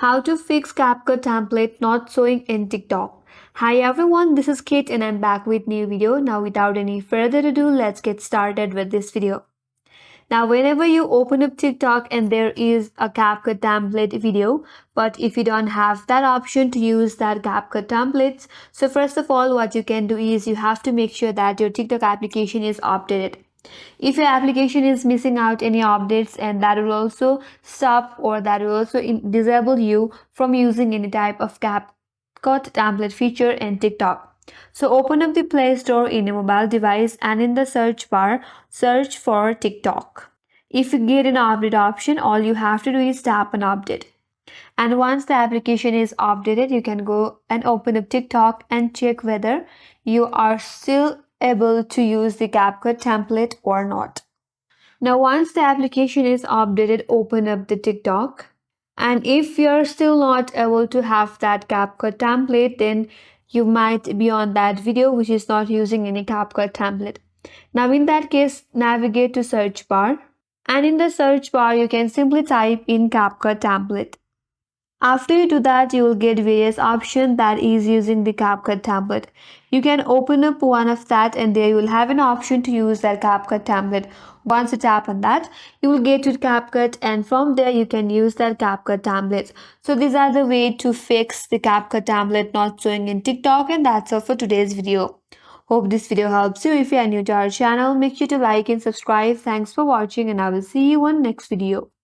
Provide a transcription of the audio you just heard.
How to fix CapCut template not showing in TikTok. Hi everyone, this is Kit and I'm back with new video. Now without any further ado, let's get started with this video. Now whenever you open up TikTok and there is a CapCut template video, but if you don't have that option to use that CapCut templates, so first of all what you can do is you have to make sure that your TikTok application is updated. If your application is missing out any updates, and that will also stop or that will also disable you from using any type of CapCut template feature in TikTok. So open up the Play Store in a mobile device and in the search bar, search for TikTok. If you get an update option, all you have to do is tap on update. And once the application is updated, you can go and open up TikTok and check whether you are still able to use the CapCut template or not. Now, once the application is updated, open up the TikTok. And if you're still not able to have that CapCut template, then you might be on that video which is not using any CapCut template. Now, in that case, navigate to search bar. And in the search bar, you can simply type in CapCut template. After you do that, you will get various options that is using the CapCut template. You can open up one of that and there you will have an option to use that CapCut template. Once you tap on that, you will get to CapCut and from there you can use that CapCut template. So these are the way to fix the CapCut template not showing in TikTok, and that's all for today's video. Hope this video helps you. If you are new to our channel, make sure to like and subscribe. Thanks for watching and I will see you on next video.